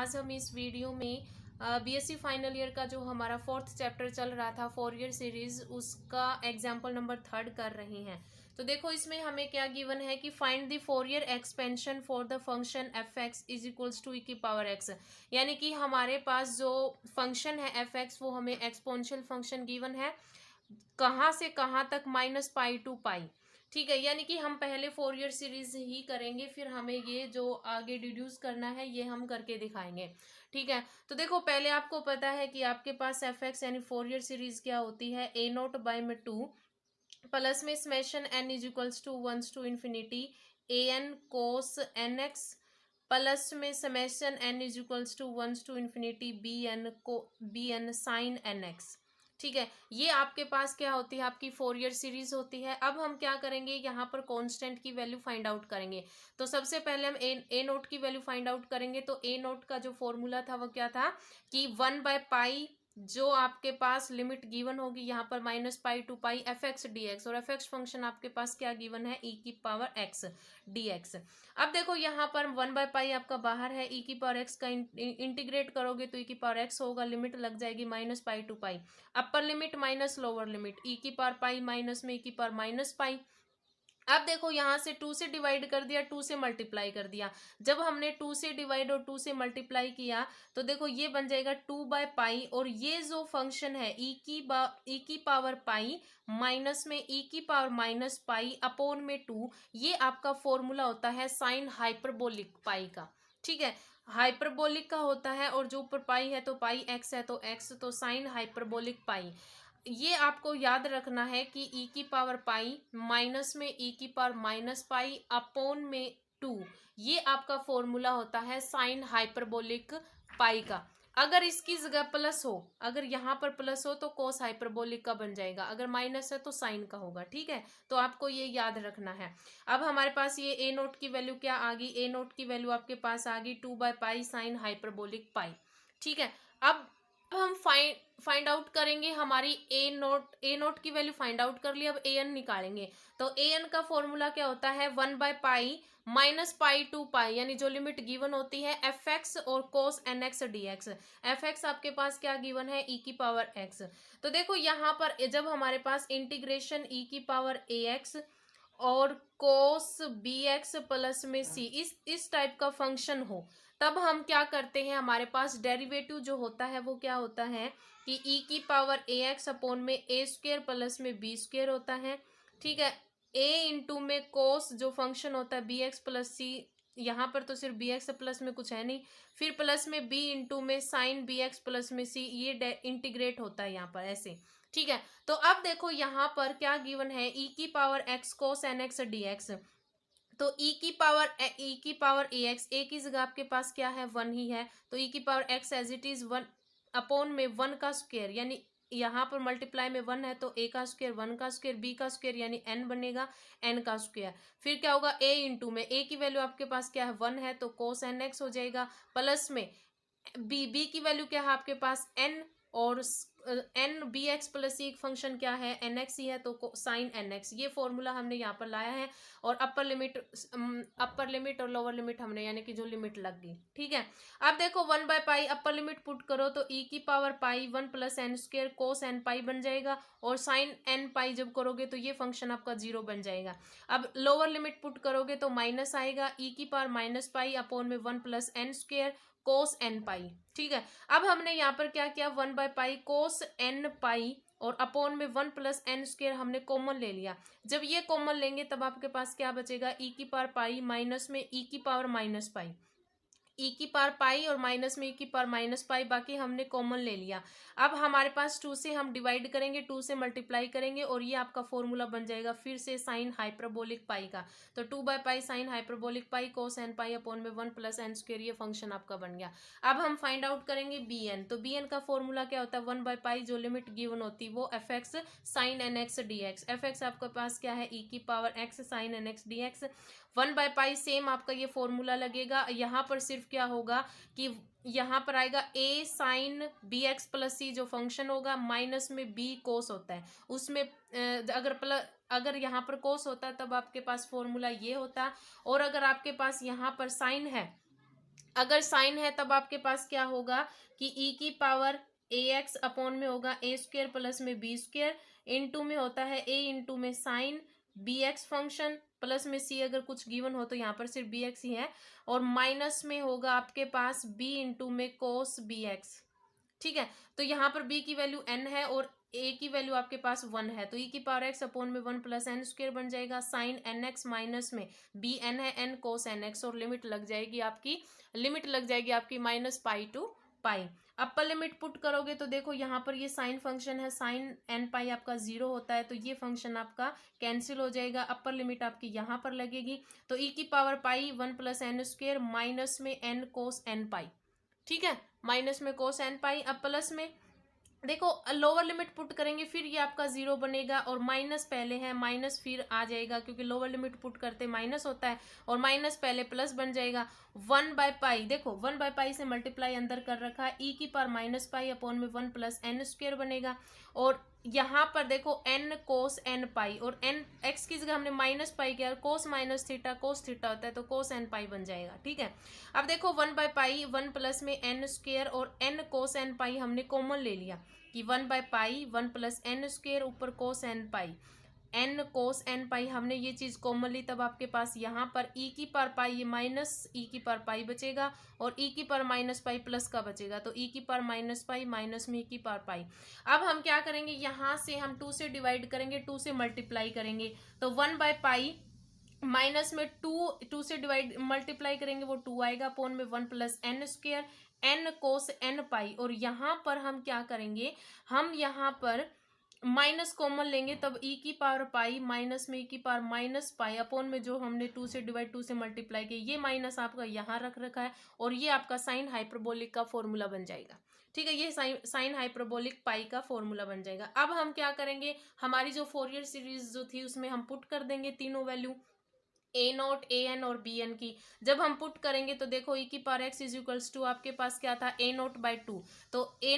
आज हम इस वीडियो में बीएससी फाइनल ईयर का जो हमारा 4th चैप्टर चल रहा था फोरियर सीरीज, उसका एग्जाम्पल नंबर 3 कर रहे हैं। तो देखो इसमें हमें क्या गिवन है कि find the Fourier expansion for the function f x is equals to e की पावर एक्स। यानी कि हमारे पास जो फंक्शन है एफ एक्स वो हमें एक्सपोनेंशियल फंक्शन गिवन है, कहाँ से कहाँ तक, -पाई टू पाई। ठीक है, यानी कि हम पहले फोरियर सीरीज ही करेंगे, फिर हमें ये जो आगे डिड्यूस करना है ये हम करके दिखाएंगे। ठीक है, तो देखो पहले आपको पता है कि आपके पास एफ एक्स यानी फोरियर सीरीज क्या होती है, ए नोट बाई में 2 प्लस में summation n is equals to 1 to infinity a n cos n x plus में summation n is equals to 1 to infinity b n sine n x. ठीक है, ये आपके पास क्या होती है, आपकी फोरियर सीरीज होती है। अब हम क्या करेंगे, यहाँ पर कांस्टेंट की वैल्यू फाइंड आउट करेंगे। तो सबसे पहले हम ए नोट की वैल्यू फाइंड आउट करेंगे। तो ए नोट का जो फॉर्मूला था वो क्या था कि 1/पाई, जो आपके पास लिमिट गिवन होगी यहाँ पर -pi to pi f x d x, और एफ एक्स फंक्शन आपके पास क्या गिवन है, ई की पावर एक्स डी एक्स। अब देखो यहाँ पर 1/पाई आपका बाहर है, ई की पावर एक्स का इंटीग्रेट करोगे तो ई की पावर एक्स होगा, लिमिट लग जाएगी -pi to pi, upper limit minus lower limit, e की पावर पाई माइनस में ई की पावर -पाई। अब देखो यहाँ से 2 से डिवाइड कर दिया, 2 से मल्टीप्लाई कर दिया। जब हमने 2 से डिवाइड और 2 से मल्टीप्लाई किया तो देखो ये बन जाएगा 2/पाई, और ये जो फंक्शन है ई की पावर पाई माइनस में ई की पावर -पाई अपोन में 2, ये आपका फॉर्मूला होता है साइन हाइपरबोलिक पाई का। ठीक है, हाइपरबोलिक का होता है, और जो ऊपर पाई है तो पाई एक्स है तो एक्स, तो साइन हाइपरबोलिक पाई। ये आपको याद रखना है कि ई की पावर पाई माइनस में ई की पावर -पाई अपोन में 2, ये आपका फॉर्मूला होता है साइन हाइपरबोलिक पाई का। अगर इसकी जगह प्लस हो, अगर यहाँ पर प्लस हो तो कोस हाइपरबोलिक का बन जाएगा, अगर माइनस है तो साइन का होगा। ठीक है, तो आपको ये याद रखना है। अब हमारे पास ये ए नोट की वैल्यू क्या आ गई, ए नोट की वैल्यू आपके पास आ गई 2/पाई साइन हाइपरबोलिक पाई। ठीक है, अब हम फाइंड आउट करेंगे हमारी ए नोट की वैल्यू फाइंड आउट कर ली। अब ए एन निकालेंगे। तो ए एन का फॉर्मूला क्या होता है, 1/पाई -पाई टू पाई, यानी जो लिमिट गिवन होती है एफ एक्स और cos n x d x. F x आपके पास क्या गिवन है, ई की पावर एक्स। तो देखो यहाँ पर जब हमारे पास इंटीग्रेशन ई की पावर ए एक्स और कोस बी एक्स प्लस में सी इस टाइप का फंक्शन हो, तब हम क्या करते हैं, हमारे पास डेरिवेटिव जो होता है वो क्या होता है कि ई की पावर ए एक्स अपोन में ए स्क्वेयर प्लस में बी स्क्वेयर होता है। ठीक है, ए इंटू में कोस जो फंक्शन होता है बी एक्स प्लस सी, यहाँ पर तो सिर्फ बी एक्स प्लस में कुछ है नहीं, फिर प्लस में बी इंटू में साइन बी एक्स प्लस में सी, ये इंटीग्रेट होता है यहाँ पर ऐसे। ठीक है, तो अब देखो यहाँ पर क्या गिवन है, ई की पावर एक्स कोस एन एक्स डी एक्स। तो ई की पावर ए एक्स, ए की जगह आपके पास क्या है, 1 ही है, तो ई की power x as it is 1 upon में 1 का स्क्वायर, यानी यहाँ पर मल्टीप्लाई में 1 है तो ए का स्क्वायर, 1 का स्क्वायर, बी का स्क्वायर यानी एन बनेगा, एन का स्क्वायर। फिर क्या होगा, ए इंटू में ए की वैल्यू आपके पास क्या है, 1 है तो कोस एन एक्स हो जाएगा, प्लस में बी की वैल्यू क्या है आपके पास एन, और एन बी एक्स प्लस सी फंक्शन क्या है, एन एक्स ही है तो साइन एन एक्स। ये फॉर्मूला हमने यहाँ पर लाया है, और अपर लिमिट और लोअर लिमिट हमने यानी कि जो लिमिट लग गई। ठीक है, अब देखो 1/पाई अपर लिमिट पुट करो तो ई की power pi 1 plus n square cos n pi बन जाएगा, और साइन एन पाई जब करोगे तो ये फंक्शन आपका 0 बन जाएगा। अब लोअर लिमिट पुट करोगे तो माइनस आएगा, ई की पावर -पाई अपोन में 1 plus n square cos n pi. ठीक है, अब हमने यहाँ पर क्या किया, 1/पाई कोस एन पाई और अपोन में 1 प्लस एन स्क्वेयर हमने कॉमन ले लिया। जब ये कॉमन लेंगे तब आपके पास क्या बचेगा, ई की पावर पाई माइनस में ई की पावर -पाई, ई की पावर पाई और माइनस में ई की पावर -पाई, बाकी हमने कॉमन ले लिया। अब हमारे पास 2 से हम डिवाइड करेंगे, 2 से मल्टीप्लाई करेंगे, और ये आपका फॉर्मूला बन जाएगा फिर से साइन हाइपरबोलिक पाई का। तो 2/पाई साइन हाइपरबोलिक पाई कोस एन पाई अपोन में 1 प्लस एन स्क्वेयर, ये फंक्शन आपका बन गया। अब हम फाइंड आउट करेंगे बी एन। तो बी एन का फॉर्मूला क्या होता है, 1/पाई जो लिमिट गिवन होती है वो f x sine n x d x. F x आपके पास क्या है, ई की power x sine n x d x. 1/पाई सेम आपका ये फॉर्मूला लगेगा। यहाँ पर सिर्फ क्या होगा कि यहाँ पर आएगा ए साइन बी एक्स प्लस सी जो फंक्शन होगा, माइनस में बी कोस होता है उसमें, अगर यहाँ पर कोस होता है तब आपके पास फॉर्मूला ये होता, और अगर आपके पास यहाँ पर साइन है अगर साइन है तब आपके पास क्या होगा कि ई की पावर ए एक्स अपॉन में होगा ए स्क्वेयर प्लस में बी स्क्वेयर, इंटू में होता है ए इंटू में sine b x function plus में सी, अगर कुछ गिवन हो तो यहाँ पर सिर्फ बी एक्स ही है, और माइनस में होगा आपके पास बी इंटू में कोस बी एक्स। ठीक है, तो यहाँ पर b की वैल्यू n है और a की वैल्यू आपके पास 1 है, तो e की पावर x अपॉन में 1 प्लस एन स्क्वेयर बन जाएगा। साइन एन एक्स माइनस में बी एन है n कोस एन एक्स, और लिमिट लग जाएगी आपकी minus pi to pi. Upper limit put करोगे तो देखो यहाँ पर ये साइन फंक्शन है, साइन एन पाई आपका 0 होता है, तो ये फंक्शन आपका कैंसिल हो जाएगा। अपर लिमिट आपकी यहाँ पर लगेगी, तो e की power pi 1 plus n square minus में एन कोस एन पाई। ठीक है, माइनस में कोस एन पाई। अब प्लस में देखो लोअर लिमिट पुट करेंगे फिर ये आपका 0 बनेगा, और माइनस पहले है, माइनस फिर आ जाएगा क्योंकि लोअर लिमिट पुट करते माइनस होता है, और माइनस पहले प्लस बन जाएगा। 1/पाई, देखो 1/पाई से मल्टीप्लाई अंदर कर रखा है, ई की पावर माइनस पाई अपॉन में 1 प्लस एन स्क्वेयर बनेगा, और यहाँ पर देखो n कोस एन पाई, और n x की जगह हमने माइनस पाई किया, कोस माइनस थीटा कोस थीटा होता है, तो कोस एन पाई बन जाएगा। ठीक है, अब देखो 1/पाई 1 प्लस में एन स्क्वेयर, और n कोस एन पाई हमने कॉमन ले लिया कि 1/पाई 1 प्लस एन स्क्वेयर ऊपर कोस एन पाई, एन कोस एन पाई हमने ये चीज कॉमन ली, तब आपके पास यहाँ पर ई की पावर पाई ये माइनस ई की पावर पाई बचेगा, और ई की पावर माइनस पाई प्लस का बचेगा, तो ई की पावर माइनस पाई माइनस में ई की पावर पाई। अब हम क्या करेंगे, यहाँ से हम 2 से डिवाइड करेंगे, 2 से मल्टीप्लाई करेंगे, तो 1/पाई माइनस में 2 से डिवाइड मल्टीप्लाई करेंगे वो 2 आएगा, अपॉन में 1 plus n square n cos n pi, और यहाँ पर हम क्या करेंगे, हम यहाँ पर माइनस कॉमन लेंगे, तब ई की पावर पाई माइनस में ई की पावर माइनस पाई अपॉन में जो हमने 2 से डिवाइड 2 से मल्टीप्लाई किया, ये माइनस आपका यहाँ रख रखा है, और ये आपका साइन हाइपरबोलिक का फॉर्मूला बन जाएगा। ठीक है, ये साइन हाइपरबोलिक पाई का फॉर्मूला बन जाएगा। अब हम क्या करेंगे, हमारी जो फोरियर सीरीज जो थी उसमें हम पुट कर देंगे तीनों value a not a n और बी एन की। जब हम पुट करेंगे तो देखो ई की power x is equals to आपके पास क्या था, ए नॉट बाई 2, तो ए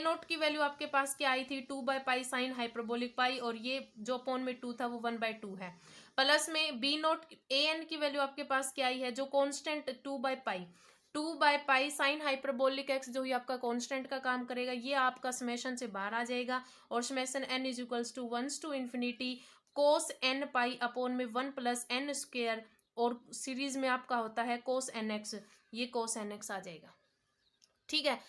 नॉट की वैल्यू आपके पास क्या आई थी 2/पाई साइन हाइपरबोलिक पाई, और ये जो अपॉन में 2 था वो 1/2 है। प्लस में बी नॉट ए एन की वैल्यू आपके पास क्या आई है, जो कॉन्स्टेंट 2/पाई साइन हाइपरबोलिक एक्स, जो ही आपका कांस्टेंट का काम करेगा, ये आपका समेशन से बाहर आ जाएगा, और summation n is equals to 1 to infinity cos n pi upon में 1 प्लस एन स्क्वेयर, और सीरीज में आपका होता है कोस एन एक्स, ये कोस एन एक्स आ जाएगा। ठीक है,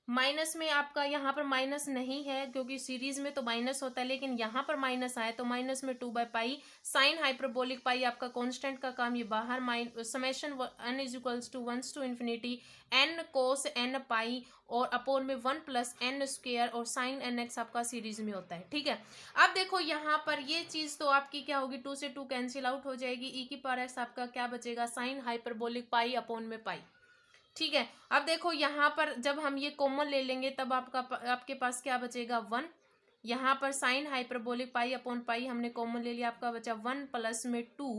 माइनस में आपका यहाँ पर माइनस नहीं है क्योंकि सीरीज में तो माइनस होता है, लेकिन यहाँ पर माइनस आया तो माइनस में 2/पाई साइन हाइपरबोलिक पाई आपका कांस्टेंट का काम ये बाहर, summation n is equals to 1 to infinity n cos n pi और अपॉन में 1 प्लस एन स्क्वेयर, और साइन एन एक्स आपका सीरीज में होता है। ठीक है, अब देखो यहाँ पर ये चीज तो आपकी क्या होगी, 2 से 2 कैंसिल आउट हो जाएगी, ई की पावर एक्स आपका क्या बचेगा, साइन हाइपरबोलिक पाई अपॉन में पाई। ठीक है, अब देखो यहाँ पर जब हम ये कॉमन ले लेंगे तब आपके पास क्या बचेगा 1, यहाँ पर साइन हाइपरबोलिक पाई अपॉन पाई हमने कॉमन ले लिया, आपका बचा 1 प्लस में 2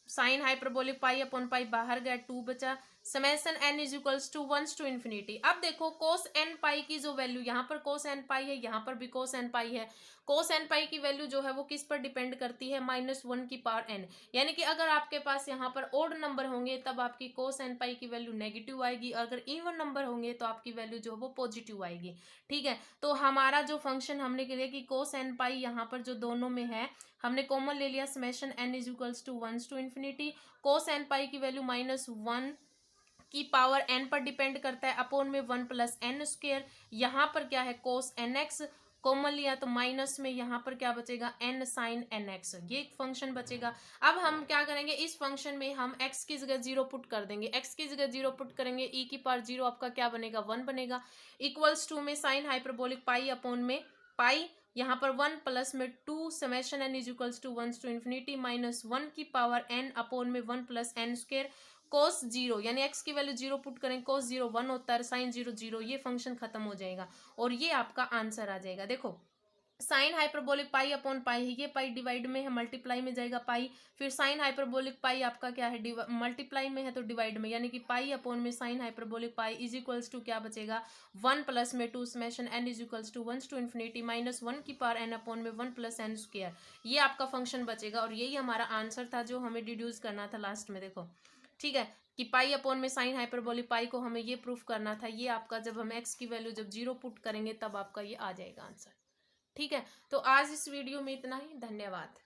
sine hyperbolic pi upon pi बाहर गया, 2 बचा, summation n is equals to 1 to infinity. अब देखो कोस n पाई की जो वैल्यू, यहाँ पर कोस n पाई है, यहाँ पर भी कोस n पाई है, कोस n पाई की वैल्यू जो है वो किस पर डिपेंड करती है, -1 की पावर n, यानी कि अगर आपके पास यहाँ पर ओड नंबर होंगे तब आपकी कोस n पाई की वैल्यू नेगेटिव आएगी, अगर इवन नंबर होंगे तो आपकी वैल्यू जो है वो पॉजिटिव आएगी। ठीक है, तो हमारा जो फंक्शन हमने लिया कि कोस n पाई यहाँ पर जो दोनों में है हमने कॉमन ले लिया, summation n is equals to 1 to infinity cos n pi की वैल्यू -1 की पावर n पर डिपेंड करता है अपॉन में 1 प्लस एन स्क्वेयर, यहाँ पर क्या है कोस एन एक्स कॉमन लिया तो माइनस में यहाँ पर क्या बचेगा n साइन एन एक्स, ये एक फंक्शन बचेगा। अब हम क्या करेंगे, इस फंक्शन में हम x की जगह 0 पुट कर देंगे, x की जगह 0 पुट करेंगे, e की पावर 0 आपका क्या बनेगा 1 बनेगा, इक्वल्स टू में साइन हाइपरबोलिक पाई अपॉन में पाई, यहाँ पर 1 प्लस में 2 summation n is equals to 1 to infinity -1 की पावर n अपॉन में 1 प्लस एन स्क्वेयर कोस 0, यानी x की वैल्यू 0 पुट करें, कोस 0 1 होता है, साइन 0 0, ये फंक्शन खत्म हो जाएगा और ये आपका आंसर आ जाएगा। देखो साइन हाइपरबोलिक पाई अपॉन पाई है, ये पाई डिवाइड में है, मल्टीप्लाई में जाएगा पाई, फिर साइन हाइपरबोलिक पाई आपका क्या है मल्टीप्लाई में है तो डिवाइड में, यानी कि पाई अपॉन में sine hyperbolic pi is equals to क्या बचेगा 1 प्लस में 2 summation n is equals to 1 to infinity -1 की पावर n अपॉन में 1 प्लस एन स्क्वेयर, ये आपका फंक्शन बचेगा और यही हमारा आंसर था जो हमें डिड्यूस करना था लास्ट में। देखो ठीक है, कि पाई अपॉन में साइन हाइपरबोलिक पाई को हमें ये प्रूफ करना था। ये आपका जब हम एक्स की वैल्यू जब 0 पुट करेंगे तब आपका ये आ जाएगा आंसर। ठीक है, तो आज इस वीडियो में इतना ही। धन्यवाद।